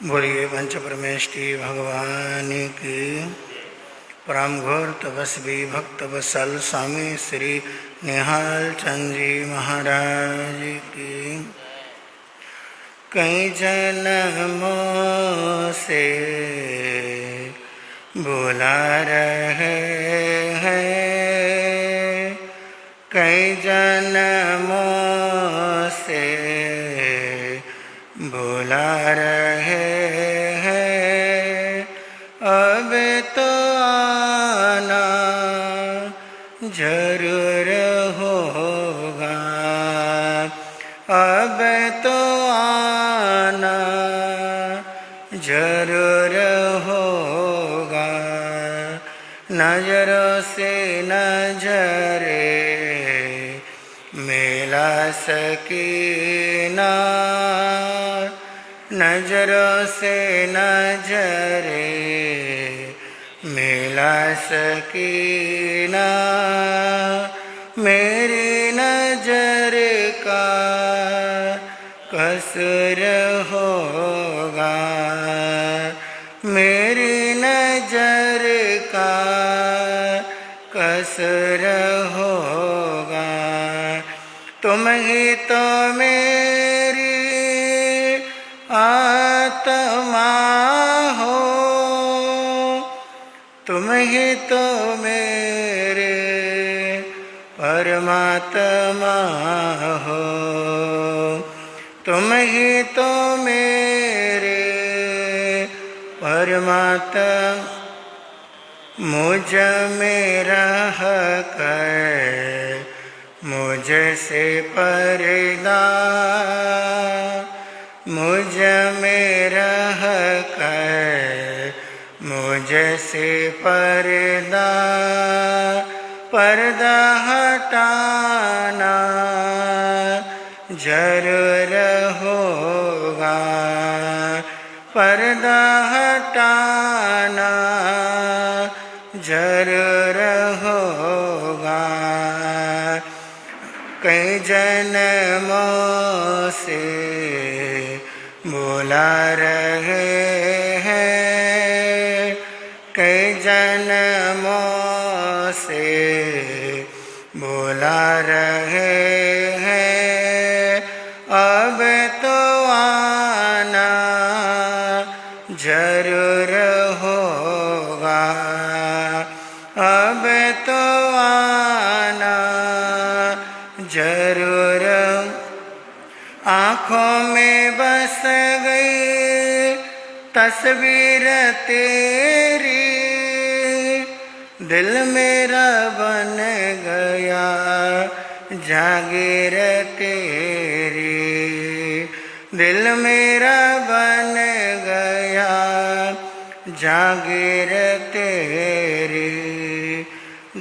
बोलिए पंच परमेष्टि भगवान की। परम घोर तपस्वी भक्त वत्सल स्वामी श्री निहाल चंद जी महाराज की। कई जन्मों से बुला रहे हैं, कई जन्मों से बुला रहे हैं, अब तो आना जरूर होगा, अब तो आना जरूर होगा। नजरों से नजरे मिला सकीना, नजरों से नजरे मिला सकीना। मेरी नजर का कसूर होगा, मेरी नजर का कसूर होगा। तुम ही तो मेरी आत्मा हो, तुम ही तो मेरे परमात्मा हो, तुम ही तो मेरे परमात्मा। मुझ में रह कर मुझसे पर्दा, मुझ में रह कर मुझसे पर्दा, पर्दा हटाना जरूर होगा, पर्दा हटाना जरूर होगा। कई जन्मों से बुला रहे हैं, कई जन्मों से बुला रहे हैं, अब तो आना जरूर होगा, अब तो आना जरूर। आँखों में बस गई तस्वीर तेरी, दिल मेरा बन गया जागीर तेरी, दिल मेरा बन गया जागीर तेरी।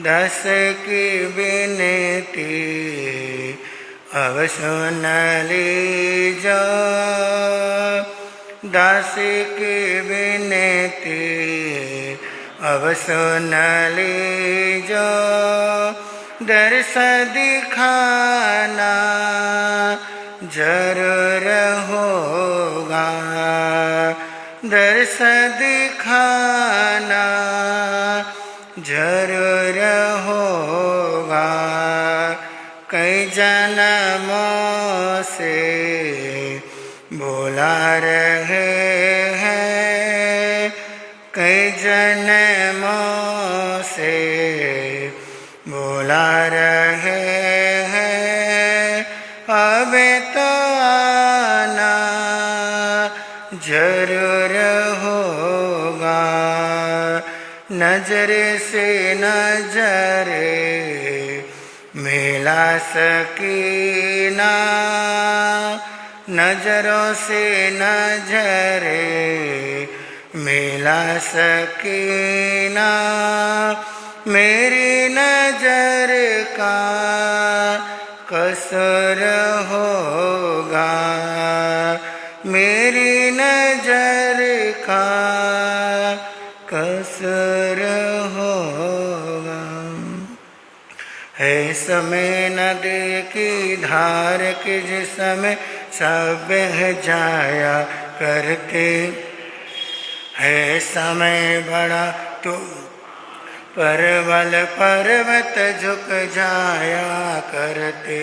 दस की विनती अब सुन लीजो, दासी की विनती अब सुन लीजो। दर्श दिखाना जरूर होगा, दर्श दिखाना जरूर होगा। कई जन्मों से बुला रहे हैं, कई जन्मों से बुला रहे हैं, अब तो आना जरूर होगा। नजर से नजरे मिला सकीना, नजरों से नजरे मिला सकीना। मेरी नजर का कसूर होगा, मेरी नजर का कसूर होगा। है समय नदी की धार के जिसमें सब बह जाया करते, है समय बड़ा तो परवल पर्वत झुक जाया करते।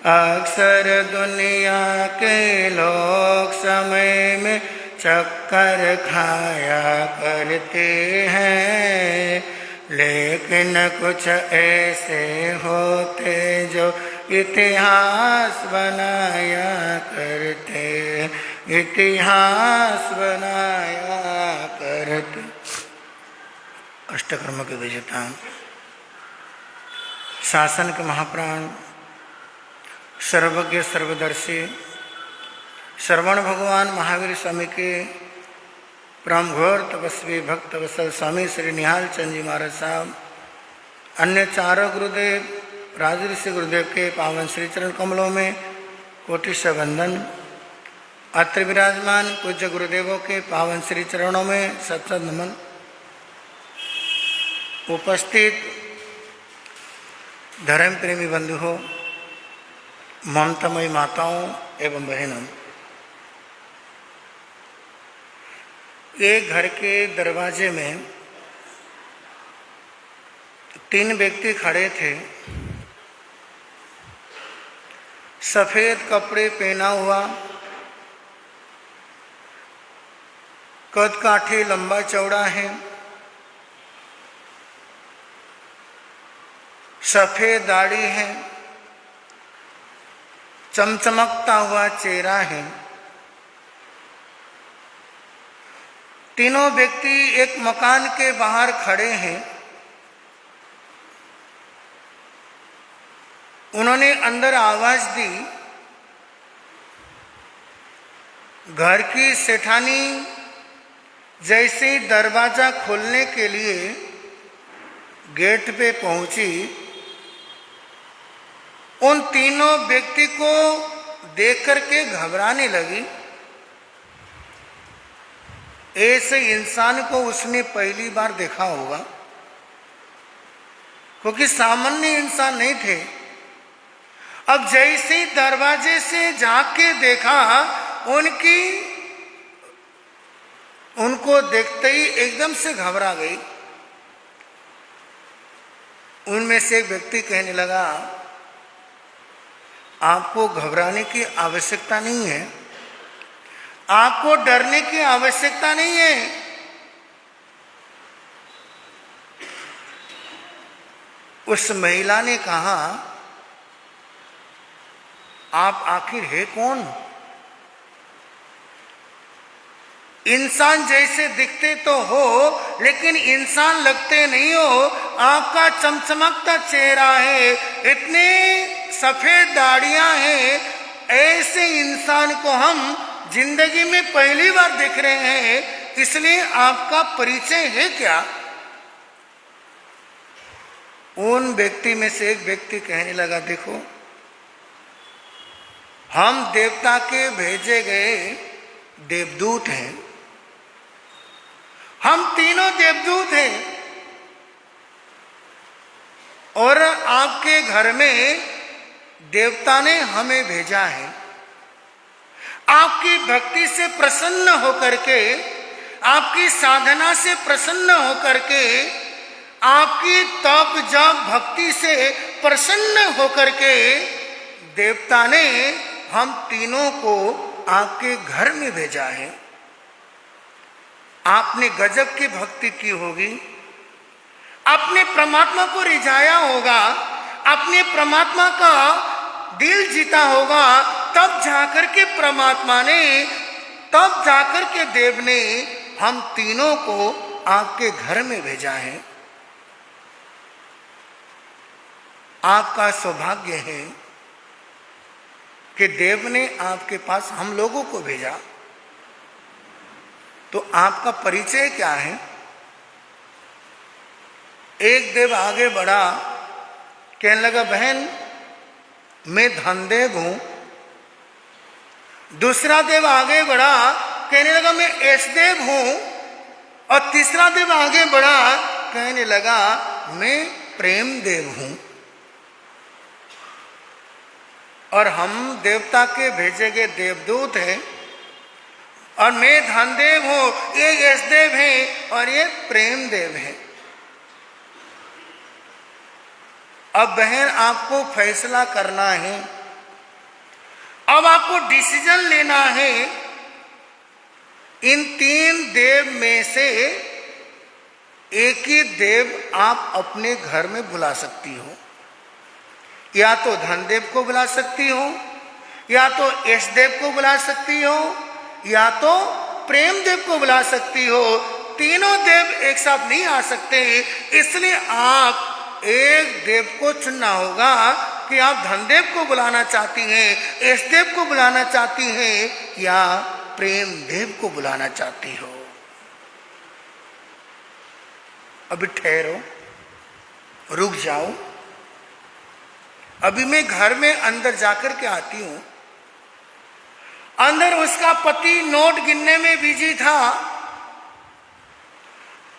अक्सर दुनिया के लोग समय में चक्कर खाया करते हैं, लेकिन कुछ ऐसे होते जो इतिहास बनाया करते, इतिहास बनाया करते। अष्टकर्म के विजेता, शासन के महाप्राण, सर्वज्ञ सर्वदर्शी श्रवण भगवान महावीर स्वामी के परम घोर तपस्वी भक्त वत्सल स्वामी श्री निहाल चंद जी महाराज साहब, अन्य चारों गुरुदेव, राजऋषि गुरुदेव के पावन श्री चरण कमलों में कोटि से वंदन। अत्र विराजमान पूज्य गुरुदेवों के पावन श्री चरणों में सत सत नमन। उपस्थित धर्म प्रेमी बंधु हो, ममतामयी माताओं एवं बहनों, एक घर के दरवाजे में 3 व्यक्ति खड़े थे। सफेद कपड़े पहना हुआ, कद काठी लंबा चौड़ा है, सफेद दाढ़ी है, चमचमकता हुआ चेहरा है। तीनों व्यक्ति एक मकान के बाहर खड़े हैं। उन्होंने अंदर आवाज दी। घर की सेठानी जैसे दरवाजा खोलने के लिए गेट पे पहुंची, उन तीनों व्यक्ति को देख करके घबराने लगी। ऐसे इंसान को उसने पहली बार देखा होगा, क्योंकि सामान्य इंसान नहीं थे। अब जैसे दरवाजे से झांक के देखा, उनको देखते ही एकदम से घबरा गई। उनमें से एक व्यक्ति कहने लगा, आपको घबराने की आवश्यकता नहीं है, आपको डरने की आवश्यकता नहीं है। उस महिला ने कहा, आप आखिर है कौन? इंसान जैसे दिखते तो हो, लेकिन इंसान लगते नहीं हो। आपका चमचमकता चेहरा है, इतने सफेद दाढ़ियां हैं, ऐसे इंसान को हम जिंदगी में पहली बार देख रहे हैं। इसलिए आपका परिचय है क्या? उन व्यक्ति में से एक व्यक्ति कहने लगा, देखो, हम देवता के भेजे गए देवदूत हैं, हम तीनों देवदूत हैं, और आपके घर में देवता ने हमें भेजा है। आपकी भक्ति से प्रसन्न होकर के, आपकी साधना से प्रसन्न होकर के, आपकी तप जप भक्ति से प्रसन्न होकर के देवता ने हम तीनों को आपके घर में भेजा है। आपने गजब की भक्ति की होगी, अपने परमात्मा को रिझाया होगा, अपने परमात्मा का दिल जीता होगा, तब जाकर के परमात्मा ने, तब जाकर के देव ने हम तीनों को आपके घर में भेजा है। आपका सौभाग्य है कि देव ने आपके पास हम लोगों को भेजा। तो आपका परिचय क्या है? एक देव आगे बढ़ा, कहने लगा, बहन मैं धनदेव हूं। दूसरा देव आगे बढ़ा, कहने लगा, मैं ऐशदेव हूं। और तीसरा देव आगे बढ़ा, कहने लगा, मैं प्रेम देव हूं। और हम देवता के भेजे गए देवदूत हैं। और मैं धनदेव हूं, ये यशदेव है और ये प्रेमदेव है। अब बहन आपको फैसला करना है, अब आपको डिसीजन लेना है। इन तीन देव में से एक ही देव आप अपने घर में बुला सकती हो। या तो धनदेव को बुला सकती हो, या तो यशदेव को बुला सकती हो, या तो प्रेमदेव को बुला सकती हो। तीनों देव एक साथ नहीं आ सकते, इसलिए आप एक देव को चुनना होगा कि आप धनदेव को बुलाना चाहती हैं, यशदेव को बुलाना चाहती हैं, या प्रेमदेव को बुलाना चाहती हो। अभी ठहरो, रुक जाओ। अभी मैं घर में अंदर जाकर के आती हूं। अंदर उसका पति नोट गिनने में बिजी था।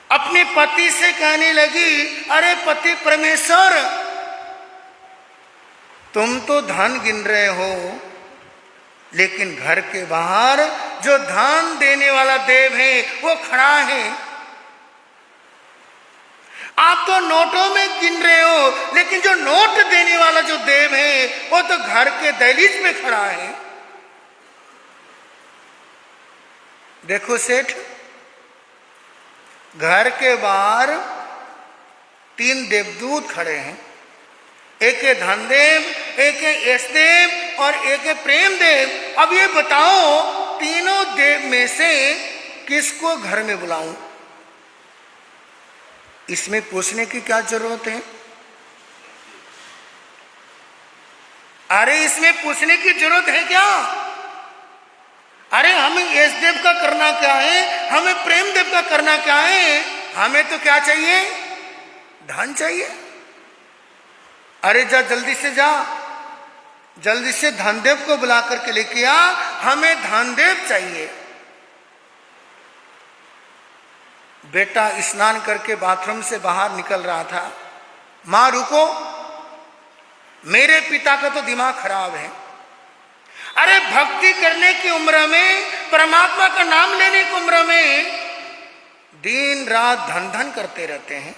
अपने पति से कहने लगी, अरे पति परमेश्वर, तुम तो धन गिन रहे हो, लेकिन घर के बाहर जो धन देने वाला देव है वो खड़ा है। आप तो नोटों में गिन रहे हो, लेकिन जो नोट देने वाला जो देव है वो तो घर के दहलीज में खड़ा है। देखो सेठ, घर के बाहर तीन देवदूत खड़े हैं, एक है धनदेव, एक है यशदेव और एक है प्रेमदेव। अब ये बताओ, तीनों देव में से किसको घर में बुलाऊं? इसमें पूछने की क्या जरूरत है? अरे इसमें पूछने की जरूरत है क्या? अरे हमें यशदेव का करना क्या है, हमें प्रेमदेव का करना क्या है? हमें तो क्या चाहिए? धन चाहिए। अरे जा, जल्दी से जा, जल्दी से धनदेव को बुला करके लेके आ, हमें धनदेव चाहिए। बेटा स्नान करके बाथरूम से बाहर निकल रहा था। मां रुको, मेरे पिता का तो दिमाग खराब है। अरे भक्ति करने की उम्र में, परमात्मा का नाम लेने की उम्र में दिन रात धन धन करते रहते हैं।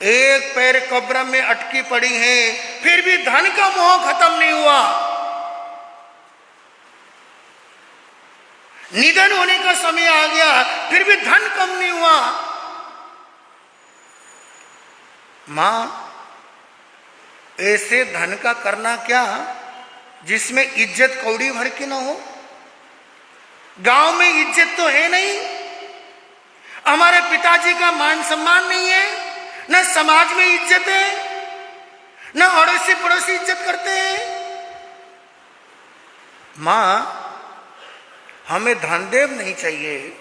एक पैर कब्र में अटकी पड़ी है, फिर भी धन का मोह खत्म नहीं हुआ। निधन होने का समय आ गया, फिर भी धन कम नहीं हुआ। मां, ऐसे धन का करना क्या जिसमें इज्जत कौड़ी भर की ना हो? गांव में इज्जत तो है नहीं, हमारे पिताजी का मान सम्मान नहीं है, न समाज में इज्जत है, न अड़ोसी पड़ोसी इज्जत करते हैं। मां, हमें धनदेव नहीं चाहिए,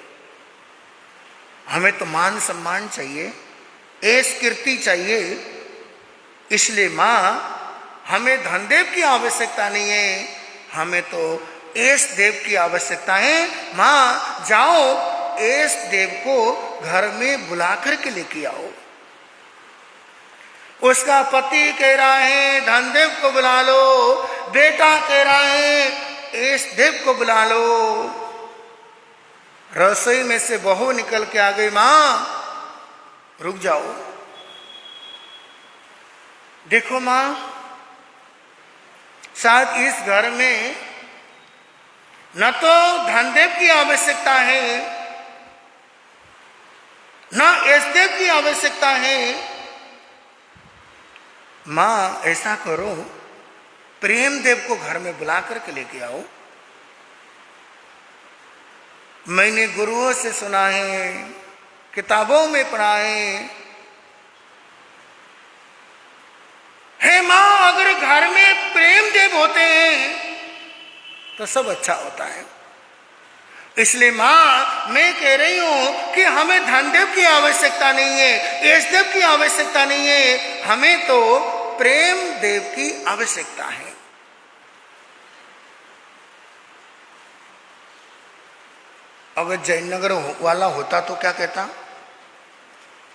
हमें तो मान सम्मान चाहिए, ऐश कीर्ति चाहिए। इसलिए मां, हमें धनदेव की आवश्यकता नहीं है, हमें तो ऐश देव की आवश्यकता है। मां जाओ, ऐश देव को घर में बुला करके लेके आओ। उसका पति कह रहा है धनदेव को बुला लो, बेटा कह रहा है ऐश देव को बुला लो। रसोई में से बहू निकल के आ गई, मां रुक जाओ। देखो मां, शायद इस घर में न तो धनदेव की आवश्यकता है, न यशदेव की आवश्यकता है। मां ऐसा करो, प्रेमदेव को घर में बुला करके लेके आओ। मैंने गुरुओं से सुना है, किताबों में पढ़ा है मां, अगर घर में प्रेमदेव होते हैं तो सब अच्छा होता है। इसलिए मां, मैं कह रही हूं कि हमें धनदेव की आवश्यकता नहीं है, यशदेव की आवश्यकता नहीं है, हमें तो प्रेम देव की आवश्यकता है। अगर जयनगर वाला होता तो क्या कहता,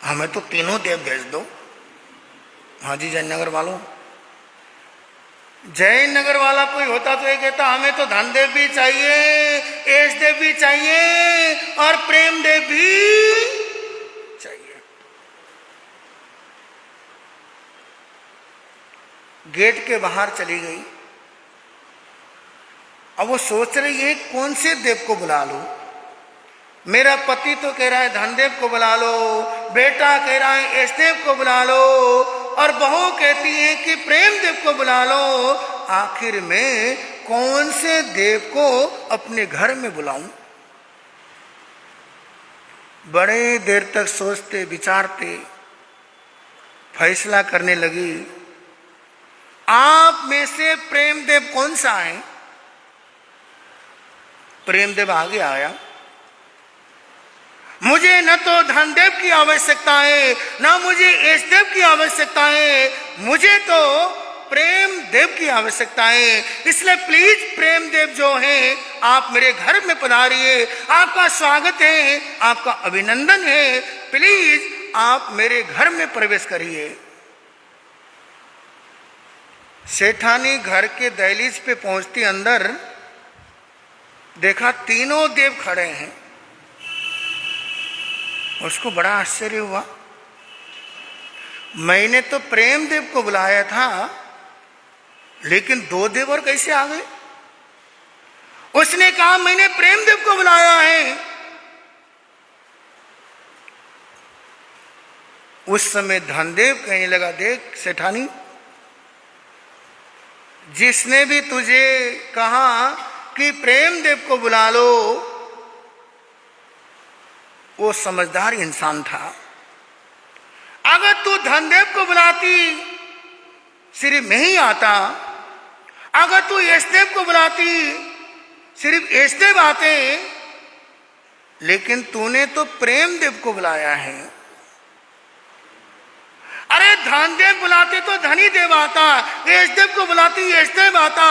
हमें तो तीनों देव भेज दो। हाँ जी जयनगर वालों, जैन नगर वाला कोई होता तो ये कहता हमें तो धनदेव भी चाहिए, यशदेव भी चाहिए और प्रेमदेव भी चाहिए। गेट के बाहर चली गई। अब वो सोच रही है कौन से देव को बुला लो। मेरा पति तो कह रहा है धनदेव को बुला लो, बेटा कह रहा है यशदेव को बुला लो, और बहू कहती है कि प्रेमदेव को बुला लो। आखिर में कौन से देव को अपने घर में बुलाऊं? बड़े देर तक सोचते विचारते फैसला करने लगी। आप में से प्रेमदेव कौन सा है? प्रेमदेव आगे आया। मुझे न तो धनदेव की आवश्यकता है, न मुझे यशदेव की आवश्यकता है, मुझे तो प्रेमदेव की आवश्यकता है। इसलिए प्लीज प्रेमदेव जो है आप मेरे घर में पधारिए। आपका स्वागत है, आपका अभिनंदन है। प्लीज आप मेरे घर में प्रवेश करिए। सेठानी घर के दहलीज पे पहुंचती अंदर देखा तीनों देव खड़े हैं। उसको बड़ा आश्चर्य हुआ। मैंने तो प्रेमदेव को बुलाया था, लेकिन दो देव और कैसे आ गए? उसने कहा मैंने प्रेमदेव को बुलाया है। उस समय धनदेव कहने लगा, देख सेठानी, जिसने भी तुझे कहा कि प्रेमदेव को बुला लो वो समझदार इंसान था। अगर तू धनदेव को बुलाती सिर्फ मैं ही आता, अगर तू यशदेव को बुलाती सिर्फ यशदेव आते, लेकिन तूने तो प्रेमदेव को बुलाया है। अरे धनदेव बुलाते तो धनी देव आता, यशदेव को बुलाती यशदेव आता,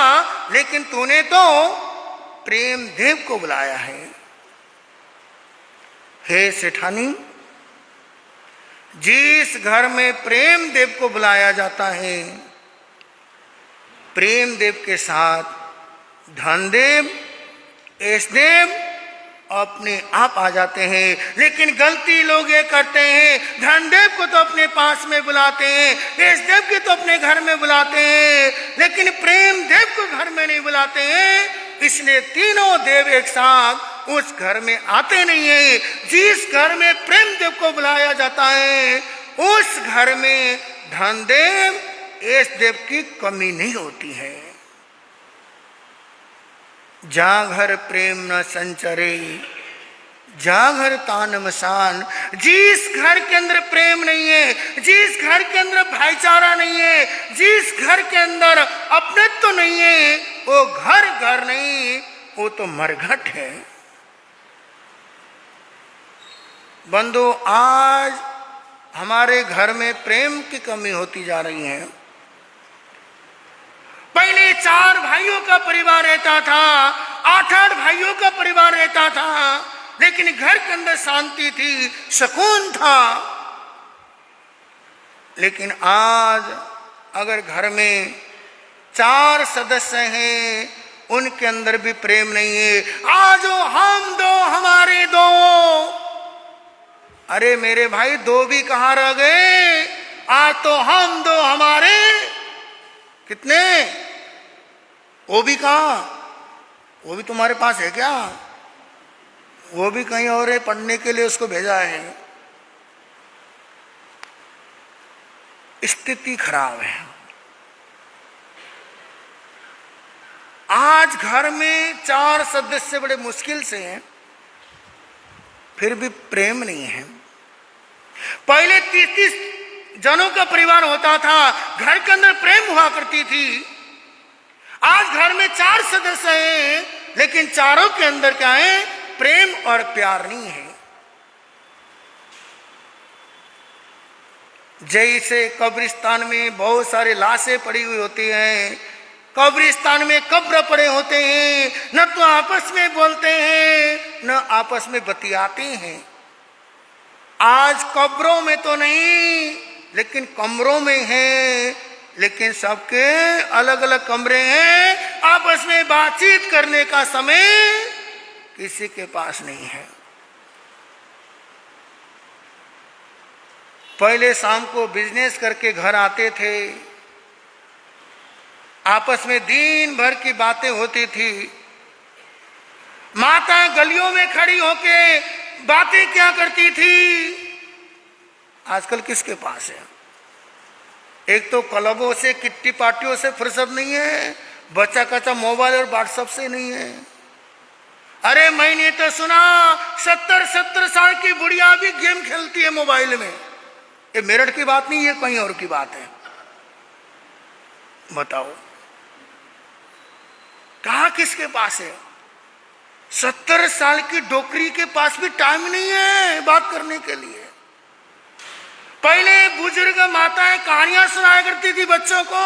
लेकिन तूने तो प्रेमदेव को बुलाया है। हे सेठानी, जिस घर में प्रेमदेव को बुलाया जाता है, प्रेमदेव के साथ धनदेव यशदेव अपने आप आ जाते हैं। लेकिन गलती लोग ये करते हैं, धनदेव को तो अपने पास में बुलाते हैं, यशदेव को तो अपने घर में बुलाते हैं, लेकिन प्रेमदेव को घर में नहीं बुलाते हैं। इसलिए तीनों देव एक साथ उस घर में आते नहीं है। जिस घर में प्रेमदेव को बुलाया जाता है उस घर में धनदेव यशदेव की कमी नहीं होती है। जा घर प्रेम न संचरे, जा घर तानमसान। जिस घर के अंदर प्रेम नहीं है, जिस घर के अंदर भाईचारा नहीं है, जिस घर के अंदर अपनत्व तो नहीं है, वो घर घर नहीं, वो तो मरघट है। बंधु, आज हमारे घर में प्रेम की कमी होती जा रही है। पहले 4 भाइयों का परिवार रहता था, 8-8 भाइयों का परिवार रहता था, लेकिन घर के अंदर शांति थी, सुकून था। लेकिन आज अगर घर में 4 सदस्य हैं, उनके अंदर भी प्रेम नहीं है। आज हम दो हमारे दो, अरे मेरे भाई 2 भी कहाँ रह गए? आज तो हम दो हमारे कितने? वो भी कहाँ? वो भी तुम्हारे पास है क्या? वो भी कहीं और है, पढ़ने के लिए उसको भेजा है। स्थिति खराब है। आज घर में 4 सदस्य बड़े मुश्किल से हैं, फिर भी प्रेम नहीं है। पहले 30 जनों का परिवार होता था, घर के अंदर प्रेम हुआ करती थी। आज घर में 4 सदस्य हैं, लेकिन चारों के अंदर क्या है? प्रेम और प्यार नहीं है। जैसे कब्रिस्तान में बहुत सारे लाशें पड़ी हुई होती हैं, कब्रिस्तान में कब्र पड़े होते हैं, न तो आपस में बोलते हैं न आपस में बतियाते हैं। आज कब्रों में तो नहीं, लेकिन कमरों में हैं, लेकिन सबके अलग अलग कमरे हैं, आपस में बातचीत करने का समय किसी के पास नहीं है। पहले शाम को बिजनेस करके घर आते थे, आपस में दिन भर की बातें होती थी। माता गलियों में खड़ी होके बातें क्या करती थी, आजकल किसके पास है? एक तो क्लबों से, किट्टी पार्टियों से फुर्सत नहीं है, बच्चा कच्चा मोबाइल और व्हाट्सएप से नहीं है। अरे मैंने तो सुना 70-70 साल की बुढ़िया भी गेम खेलती है मोबाइल में। ये मेरठ की बात नहीं, ये कहीं और की बात है। बताओ कहां किसके पास है? 70 साल की डोकरी के पास भी टाइम नहीं है बात करने के लिए। पहले बुजुर्ग माताएं कहानियां सुनाया करती थी बच्चों को,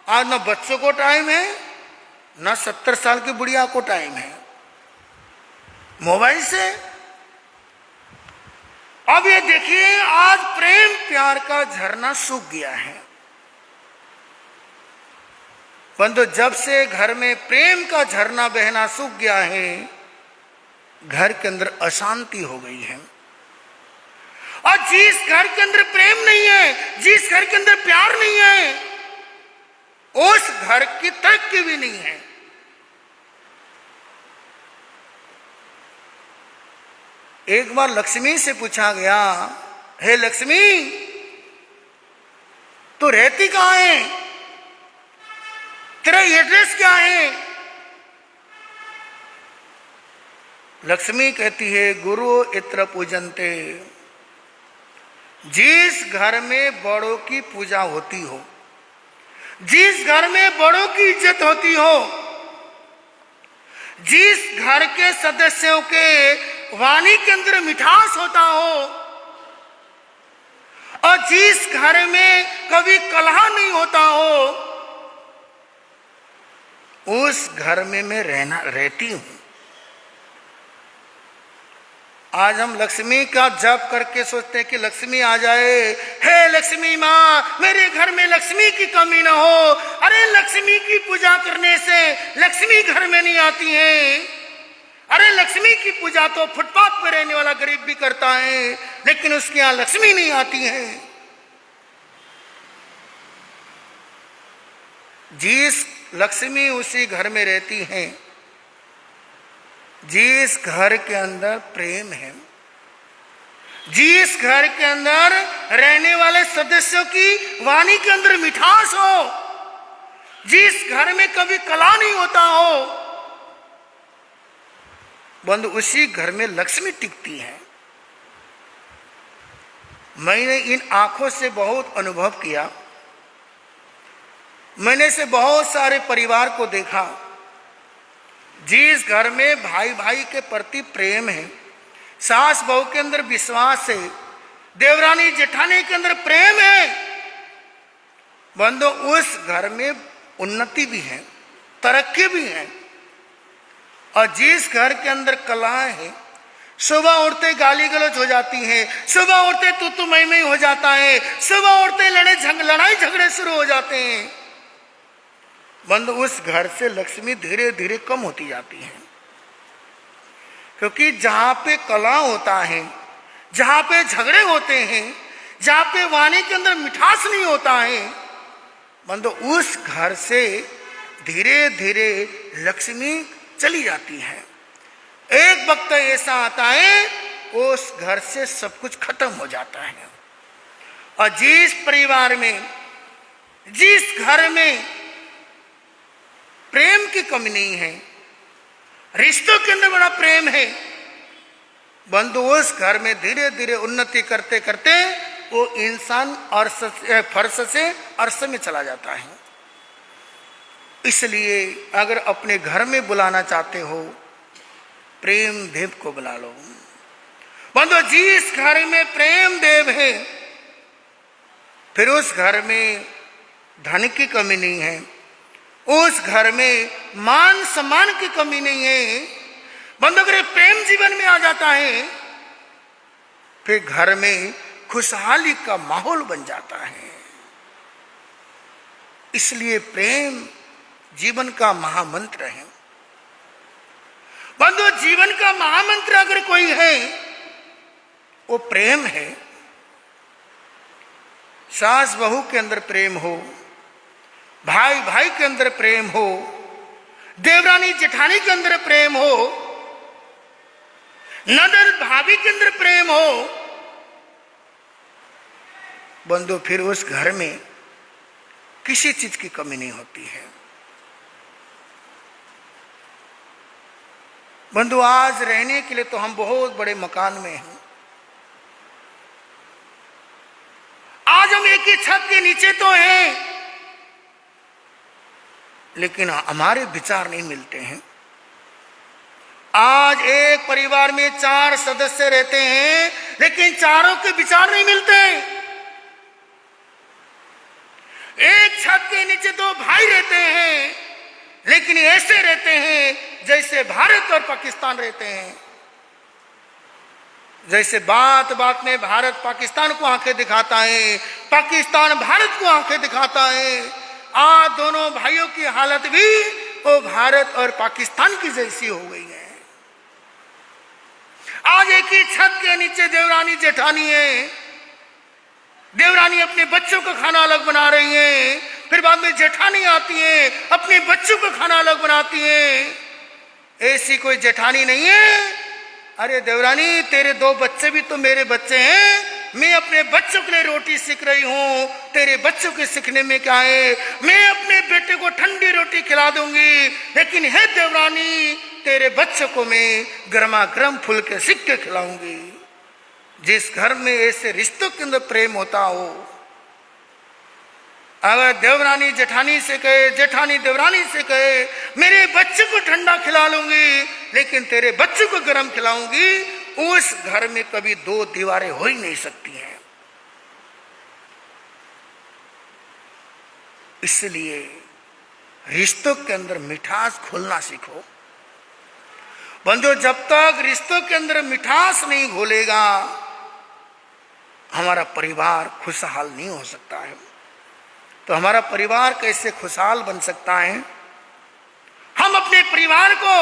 आज ना बच्चों को टाइम है ना 70 साल की बुढ़िया को टाइम है, मोबाइल से। अब ये देखिए, आज प्रेम प्यार का झरना सूख गया है। परंतु जब से घर में प्रेम का झरना बहना सूख गया है, घर के अंदर अशांति हो गई है। और जिस घर के अंदर प्रेम नहीं है, जिस घर के अंदर प्यार नहीं है, उस घर की तरक्की भी नहीं है। एक बार लक्ष्मी से पूछा गया, हे लक्ष्मी तू रहती कहां है, तेरा एड्रेस क्या है? लक्ष्मी कहती है, गुरु इत्र पूजनते। जिस घर में बड़ों की पूजा होती हो, जिस घर में बड़ों की इज्जत होती हो, जिस घर के सदस्यों के वाणी के अंदर मिठास होता हो, और जिस घर में कभी कलह नहीं होता हो, उस घर में मैं रहती हूं। आज हम लक्ष्मी का जप करके सोचते हैं कि लक्ष्मी आ जाए, हे लक्ष्मी माँ मेरे घर में लक्ष्मी की कमी ना हो। अरे लक्ष्मी की पूजा करने से लक्ष्मी घर में नहीं आती है। अरे लक्ष्मी की पूजा तो फुटपाथ पर रहने वाला गरीब भी करता है, लेकिन उसके यहां लक्ष्मी नहीं आती है। जिस लक्ष्मी उसी घर में रहती है, जिस घर के अंदर प्रेम है, जिस घर के अंदर रहने वाले सदस्यों की वाणी के अंदर मिठास हो, जिस घर में कभी कलह नहीं होता हो, बंधु उसी घर में लक्ष्मी टिकती है। मैंने इन आंखों से बहुत अनुभव किया। मैंने से बहुत सारे परिवार को देखा, जिस घर में भाई भाई के प्रति प्रेम है, सास बहू के अंदर विश्वास है, देवरानी जेठानी के अंदर प्रेम है, बंधु उस घर में उन्नति भी है, तरक्की भी है। और जिस घर के अंदर कलह है, सुबह उठते गाली गलौज हो जाती है, सुबह उठते तू मैं हो जाता है, सुबह उठते लड़ाई झगड़े शुरू हो जाते हैं, बंधु उस घर से लक्ष्मी धीरे धीरे कम होती जाती है। क्योंकि जहां पे कलह होता है, जहां पे झगड़े होते हैं, जहां पे वाणी के अंदर मिठास नहीं होता है, बंधु उस घर से धीरे धीरे लक्ष्मी चली जाती है। एक वक्त ऐसा आता है उस घर से सब कुछ खत्म हो जाता है। और जिस परिवार में, जिस घर में प्रेम की कमी नहीं है, रिश्तों के अंदर बड़ा प्रेम है, बंधु उस घर में धीरे धीरे उन्नति करते करते वो इंसान फर्श से अर्श में चला जाता है। इसलिए अगर अपने घर में बुलाना चाहते हो, प्रेम देव को बुला लो। बंधु जिस घर में प्रेम देव है, फिर उस घर में धन की कमी नहीं है, उस घर में मान सम्मान की कमी नहीं है। बंधु अगर प्रेम जीवन में आ जाता है, फिर घर में खुशहाली का माहौल बन जाता है। इसलिए प्रेम जीवन का महामंत्र है। बंधु, जीवन का महामंत्र अगर कोई है वो प्रेम है। सास बहू के अंदर प्रेम हो, भाई भाई के अंदर प्रेम हो, देवरानी जेठानी के अंदर प्रेम हो, ननद भाभी के अंदर प्रेम हो, बंधु फिर उस घर में किसी चीज की कमी नहीं होती है। बंधु, आज रहने के लिए तो हम बहुत बड़े मकान में हैं। आज हम एक ही छत के नीचे तो हैं, लेकिन हमारे विचार नहीं मिलते हैं। आज एक परिवार में 4 सदस्य रहते हैं, लेकिन चारों के विचार नहीं मिलते। एक छत के नीचे 2 भाई रहते हैं, लेकिन ऐसे रहते हैं जैसे भारत और पाकिस्तान रहते हैं। जैसे बात बात में भारत पाकिस्तान को आंखें दिखाता है, पाकिस्तान भारत को आंखें दिखाता है। आज दोनों भाइयों की हालत भी वो भारत और पाकिस्तान की जैसी हो गई है। आज एक ही छत के नीचे देवरानी जेठानी है। देवरानी अपने बच्चों का खाना अलग बना रही है, फिर बाद में जेठानी आती है, अपने बच्चों का खाना अलग बनाती है। ऐसी कोई जेठानी नहीं है। अरे देवरानी, तेरे 2 बच्चे भी तो मेरे बच्चे हैं। मैं अपने बच्चों के लिए रोटी सीख रही हूँ, तेरे बच्चों के सीखने में क्या है? मैं अपने बेटे को ठंडी रोटी खिला दूंगी, लेकिन है देवरानी, तेरे बच्चों को मैं गर्मा गर्म फुलके सीख के खिलाऊंगी। जिस घर में ऐसे रिश्तों के अंदर प्रेम होता हो, अगर देवरानी जेठानी से कहे, जेठानी देवरानी से कहे, मेरे बच्चे को ठंडा खिला लूंगी, लेकिन तेरे बच्चे को गर्म खिलाऊंगी, उस घर में कभी 2 दीवारें हो ही नहीं सकती हैं। इसलिए रिश्तों के अंदर मिठास घोलना सीखो। बंधु, जब तक रिश्तों के अंदर मिठास नहीं घोलेगा, हमारा परिवार खुशहाल नहीं हो सकता है। तो हमारा परिवार कैसे खुशहाल बन सकता है? हम अपने परिवार को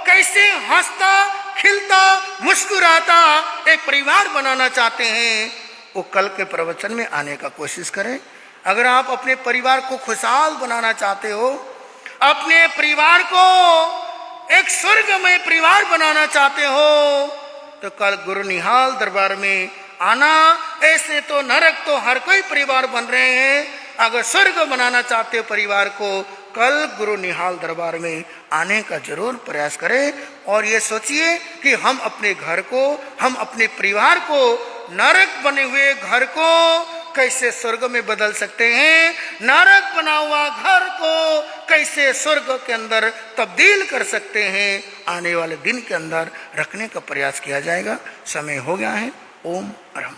कैसे हंसता, खिलता, मुस्कुराता एक परिवार बनाना चाहते हैं, वो कल के प्रवचन में आने का कोशिश करें। अगर आप अपने परिवार को खुशहाल बनाना चाहते हो, अपने परिवार को एक स्वर्गमय परिवार बनाना चाहते हो, तो कल गुरु निहाल दरबार में आना। ऐसे तो नरक तो हर कोई परिवार बन रहे हैं। अगर स्वर्ग बनाना चाहते हो परिवार को, कल गुरु निहाल दरबार में आने का जरूर प्रयास करें। और ये सोचिए कि हम अपने घर को, हम अपने परिवार को, नरक बने हुए घर को कैसे स्वर्ग में बदल सकते हैं, नरक बना हुआ घर को कैसे स्वर्ग के अंदर तब्दील कर सकते हैं, आने वाले दिन के अंदर रखने का प्रयास किया जाएगा। समय हो गया है। ओम अरहम।